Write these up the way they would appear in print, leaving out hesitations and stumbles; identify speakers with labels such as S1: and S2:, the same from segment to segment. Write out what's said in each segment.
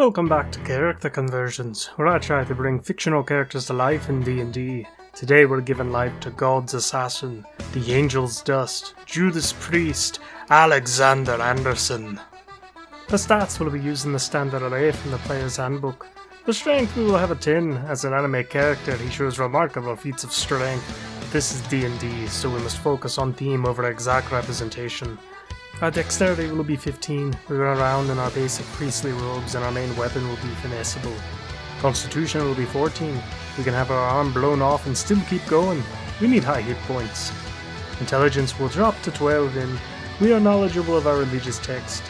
S1: Welcome back to Character Conversions, where I try to bring fictional characters to life in D&D. Today we're giving life to God's Assassin, the Angel's Dust, Judas Priest, Alexander Anderson. For stats we'll be using the standard array from the Player's Handbook. For strength we will have a 10, as an anime character he shows remarkable feats of strength, but this is D&D, so we must focus on theme over exact representation. Our dexterity will be 15, we run around in our basic priestly robes and our main weapon will be finessable. Constitution will be 14, we can have our arm blown off and still keep going, we need high hit points. Intelligence will drop to 12 and we are knowledgeable of our religious text.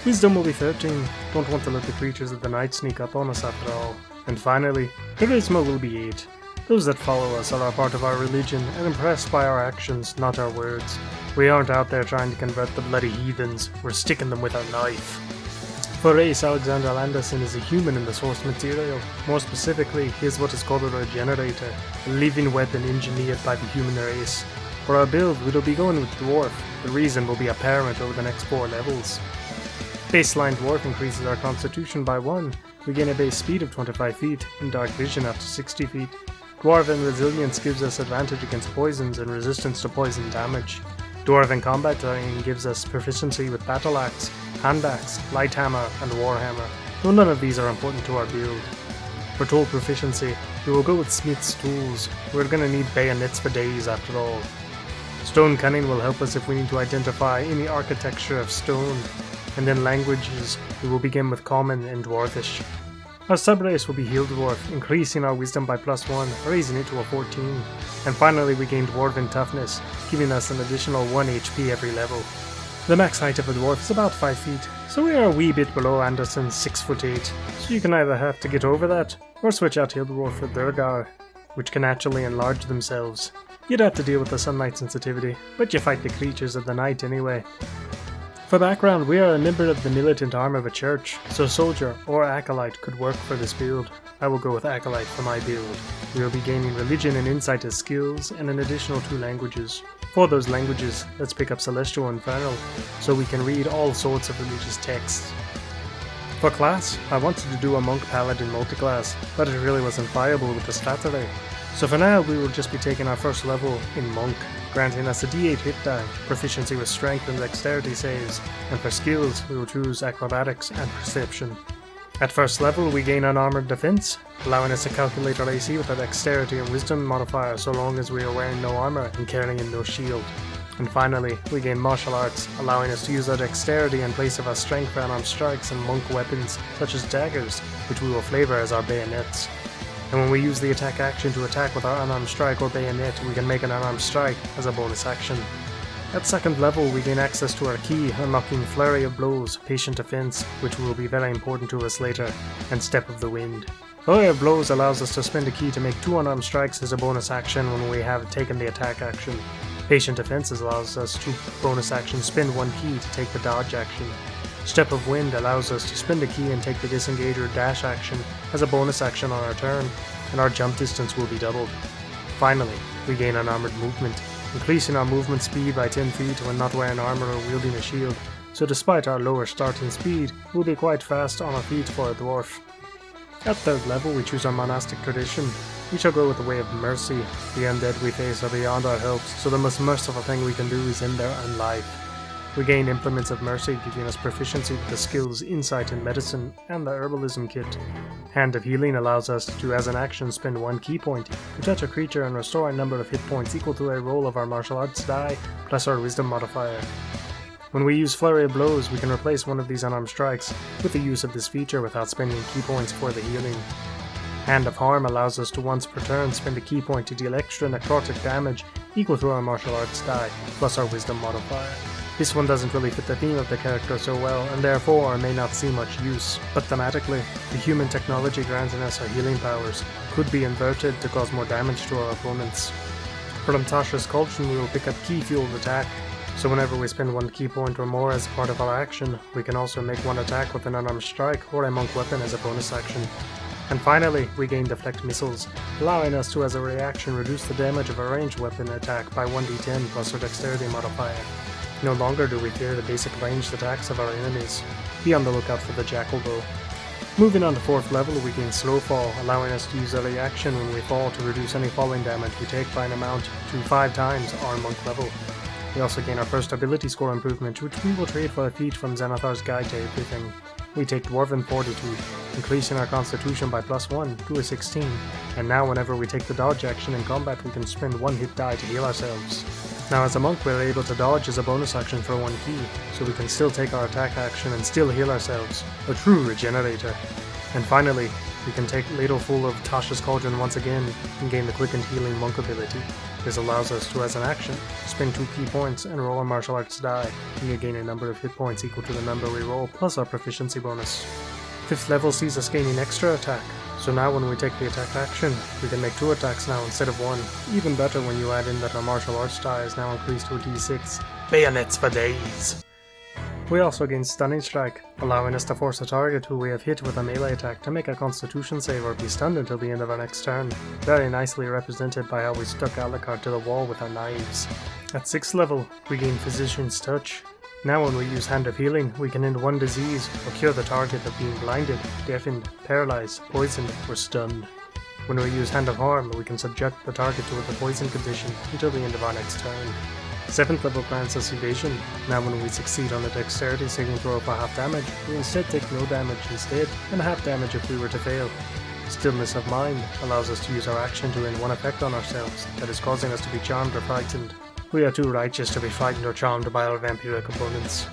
S1: Wisdom will be 13, don't want to let the creatures of the night sneak up on us after all. And finally, Charisma will be 8. Those that follow us are a part of our religion and impressed by our actions, not our words. We aren't out there trying to convert the bloody heathens, we're sticking them with our knife. For race, Alexander Anderson is a human in the source material. More specifically, he is what is called a regenerator, a living weapon engineered by the human race. For our build, we'll be going with Dwarf. The reason will be apparent over the next 4 levels. Baseline Dwarf increases our constitution by 1. We gain a base speed of 25 feet, and dark vision up to 60 feet. Dwarven Resilience gives us advantage against poisons and resistance to poison damage. Dwarven Combat Terrain gives us proficiency with Battle Axe, Hand Axe, Light Hammer, and Warhammer, though none of these are important to our build. For tool proficiency, we will go with Smith's Tools. We're gonna need bayonets for days after all. Stone Cunning will help us if we need to identify any architecture of stone. And in languages, we will begin with Common and Dwarfish. Our subrace will be Heal Dwarf, increasing our wisdom by +1, raising it to a 14. And finally we gain Dwarven Toughness, giving us an additional 1 HP every level. The max height of a dwarf is about 5 feet, so we are a wee bit below Anderson's 6'8", so you can either have to get over that, or switch out Heal Dwarf for Durgar, which can naturally enlarge themselves. You'd have to deal with the sunlight sensitivity, but you fight the creatures of the night anyway. For background, we are a member of the militant arm of a church, so soldier or acolyte could work for this build. I will go with acolyte for my build. We will be gaining religion and insight as skills, and an additional 2 languages. For those languages, let's pick up Celestial and Infernal, so we can read all sorts of religious texts. For class, I wanted to do a Monk Paladin multiclass, but it really wasn't viable with the stat array. So for now, we will just be taking our first level in Monk, granting us a D8 hit die, proficiency with strength and dexterity saves, and for skills, we will choose acrobatics and perception. At first level, we gain unarmored defense, allowing us to calculate our AC with a dexterity and wisdom modifier so long as we are wearing no armor and carrying no shield. And finally, we gain martial arts, allowing us to use our dexterity in place of our strength for unarmed strikes and monk weapons, such as daggers, which we will flavor as our bayonets. And when we use the attack action to attack with our unarmed strike or bayonet, we can make an unarmed strike as a bonus action. At second level, we gain access to our key, unlocking Flurry of Blows, Patient Defense, which will be very important to us later, and Step of the Wind. Flurry of Blows allows us to spend a key to make 2 unarmed strikes as a bonus action when we have taken the attack action. Patient Defense allows us to bonus action spend 1 key to take the dodge action. Step of Wind allows us to spend a key and take the disengage or dash action as a bonus action on our turn, and our jump distance will be doubled. Finally, we gain unarmored movement, increasing our movement speed by 10 feet when not wearing armor or wielding a shield, so despite our lower starting speed, we'll be quite fast on our feet for a dwarf. At third level, we choose our monastic tradition. We shall go with the way of mercy. The undead we face are beyond our helps, so the most merciful thing we can do is end their own life. We gain Implements of Mercy, giving us proficiency with the skills Insight and Medicine, and the Herbalism Kit. Hand of Healing allows us to, as an action, spend 1 key point to touch a creature and restore a number of hit points equal to a roll of our martial arts die, plus our wisdom modifier. When we use Flurry of Blows, we can replace one of these unarmed strikes with the use of this feature without spending key points for the healing. Hand of Harm allows us to once per turn spend a key point to deal extra necrotic damage equal to our martial arts die, plus our wisdom modifier. This one doesn't really fit the theme of the character so well, and therefore may not see much use, but thematically, the human technology granting us our healing powers could be inverted to cause more damage to our opponents. From Tasha's Cauldron, we will pick up Key Fueled Attack, so whenever we spend 1 key point or more as part of our action, we can also make 1 attack with an unarmed strike or a monk weapon as a bonus action. And finally, we gain Deflect Missiles, allowing us to as a reaction reduce the damage of a ranged weapon attack by 1d10 plus our dexterity modifier. No longer do we fear the basic ranged attacks of our enemies. Be on the lookout for the Jackal Bow. Moving on to 4th level, we gain Slow Fall, allowing us to use a reaction when we fall to reduce any falling damage we take by an amount to 5 times our monk level. We also gain our first ability score improvement, which we will trade for a feat from Xanathar's Guide to Everything. We take Dwarven Fortitude, increasing our constitution by +1 to a 16, and now whenever we take the dodge action in combat we can spend 1 hit die to heal ourselves. Now as a monk we're able to dodge as a bonus action for 1 key, so we can still take our attack action and still heal ourselves, a true regenerator. And finally, we can take Ladle Full of Tasha's Cauldron once again and gain the Quickened Healing monk ability. This allows us to, as an action, spend 2 key points and roll a martial arts die, and you gain a number of hit points equal to the number we roll plus our proficiency bonus. 5th level sees us gaining extra attack, so now when we take the attack action, we can make 2 attacks now instead of 1. Even better when you add in that our martial arts die is now increased to a d6. Bayonets for days! We also gain Stunning Strike, allowing us to force a target who we have hit with a melee attack to make a constitution save or be stunned until the end of our next turn, very nicely represented by how we stuck Alucard to the wall with our knives. At 6th level, we gain Physician's Touch. Now when we use Hand of Healing, we can end 1 disease or cure the target of being blinded, deafened, paralyzed, poisoned, or stunned. When we use Hand of Harm, we can subject the target to the poison condition until the end of our next turn. 7th level grants us Evasion. Now when we succeed on a Dexterity saving throw for half damage, we instead take no damage instead, and half damage if we were to fail. Stillness of Mind allows us to use our action to end 1 effect on ourselves that is causing us to be charmed or frightened. We are too righteous to be frightened or charmed by our vampiric opponents.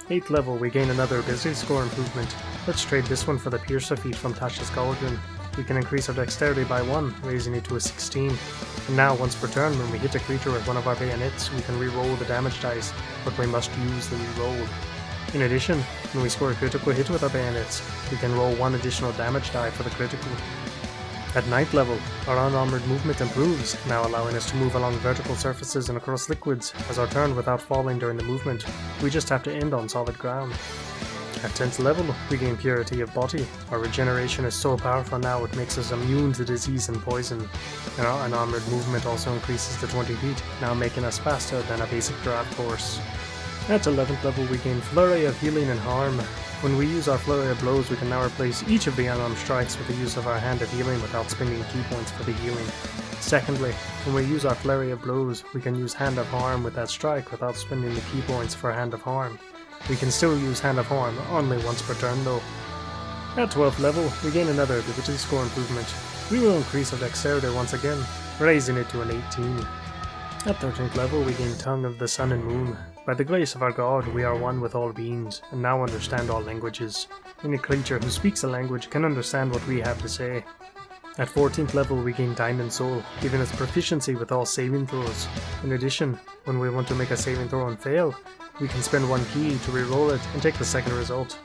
S1: 8th level, we gain another ability score improvement. Let's trade this one for the Piercer feat from Tasha's Cauldron. We can increase our dexterity by 1, raising it to a 16. And now, once per turn, when we hit a creature with one of our bayonets, we can re-roll the damage dice, but we must use the re-roll. In addition, when we score a critical hit with our bayonets, we can roll 1 additional damage die for the critical. At 9th level, our unarmored movement improves, now allowing us to move along vertical surfaces and across liquids as our turn without falling during the movement. We just have to end on solid ground. At 10th level, we gain Purity of Body. Our regeneration is so powerful now it makes us immune to disease and poison. And our unarmored movement also increases to 20 feet, now making us faster than a basic draft horse. At 11th level, we gain Flurry of Healing and Harm. When we use our Flurry of Blows, we can now replace each of the unarmed strikes with the use of our Hand of Healing without spending key points for the healing. Secondly, when we use our Flurry of Blows, we can use Hand of Harm with that strike without spending the key points for Hand of Harm. We can still use Hand of Harm, only once per turn though. At 12th level, we gain another ability score improvement. We will increase our dexterity once again, raising it to an 18. At 13th level, we gain Tongue of the Sun and Moon. By the grace of our God, we are one with all beings, and now understand all languages. Any creature who speaks a language can understand what we have to say. At 14th level, we gain Diamond Soul, giving us proficiency with all saving throws. In addition, when we want to make a saving throw and fail, we can spend 1 key to re-roll it and take the second result.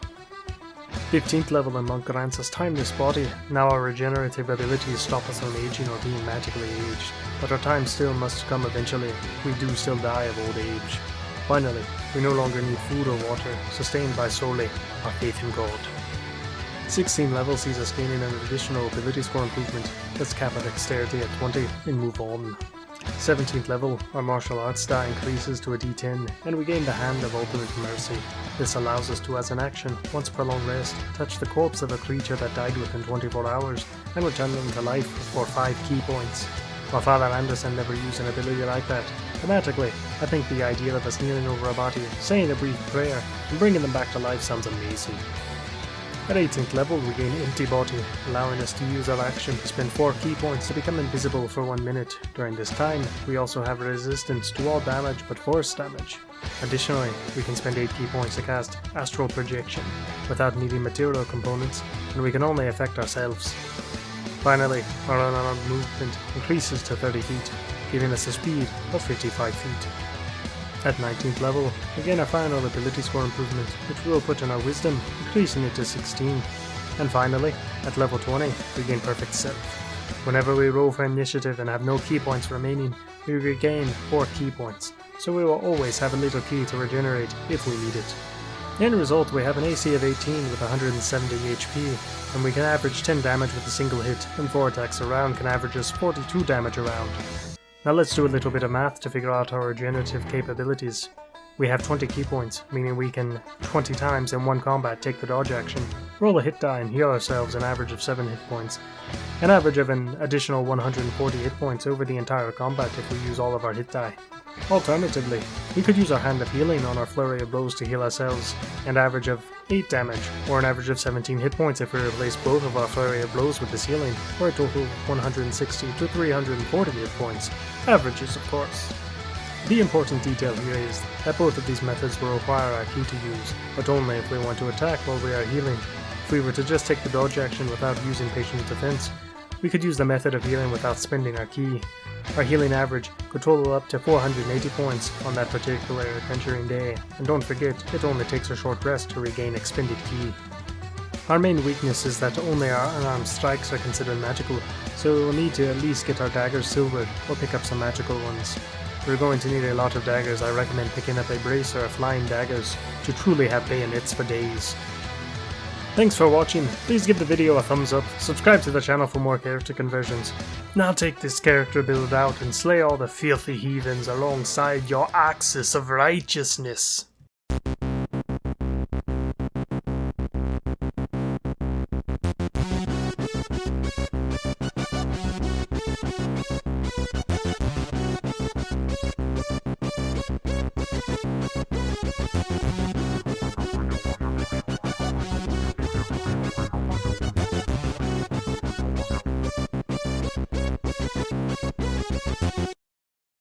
S1: 15th level and Monk grants us Timeless Body. Now our regenerative abilities stop us from aging or being magically aged, but our time still must come eventually. We do still die of old age. Finally, we no longer need food or water, sustained by solely our faith in God. 16th level sees us gaining an additional ability score improvement. Let's cap our dexterity at 20 and move on. 17th level, our martial arts die increases to a d10, and we gain the Hand of Ultimate Mercy. This allows us to, as an action, once per long rest, touch the corpse of a creature that died within 24 hours, and return them to life for 5 key points. While Father Anderson never used an ability like that, thematically, I think the idea of us kneeling over a body, saying a brief prayer, and bringing them back to life sounds amazing. At 18th level, we gain Empty Body, allowing us to use our action to spend 4 key points to become invisible for 1 minute. During this time, we also have resistance to all damage but force damage. Additionally, we can spend 8 key points to cast Astral Projection, without needing material components, and we can only affect ourselves. Finally, our unarmed movement increases to 30 feet, giving us a speed of 55 feet. At 19th level, we gain a final ability score improvement, which we will put in our Wisdom, increasing it to 16. And finally, at level 20, we gain Perfect Self. Whenever we roll for initiative and have no key points remaining, we regain 4 key points, so we will always have a little key to regenerate if we need it. End result, we have an AC of 18 with 170 HP, and we can average 10 damage with a single hit, and 4 attacks a round can average us 42 damage a round. Now let's do a little bit of math to figure out our regenerative capabilities. We have 20 key points, meaning we can 20 times in one combat take the dodge action, roll a hit die and heal ourselves an average of 7 hit points, an average of an additional 140 hit points over the entire combat if we use all of our hit die. Alternatively, we could use our Hand of Healing on our Flurry of Blows to heal ourselves an average of 8 damage, or an average of 17 hit points if we replace both of our Flurry of Blows with this healing, for a total of 160 to 340 hit points, averages of course. The important detail here is that both of these methods will require our ki to use, but only if we want to attack while we are healing. If we were to just take the dodge action without using Patient Defense, we could use the method of healing without spending our ki. Our healing average could total up to 480 points on that particular adventuring day, and don't forget, it only takes a short rest to regain expended ki. Our main weakness is that only our unarmed strikes are considered magical, so we'll need to at least get our daggers silvered or pick up some magical ones. If we're going to need a lot of daggers, I recommend picking up a brace or a flying daggers to truly have bayonets for days. Thanks for watching, please give the video a thumbs up, subscribe to the channel for more character conversions. Now take this character build out and slay all the filthy heathens alongside your axis of righteousness.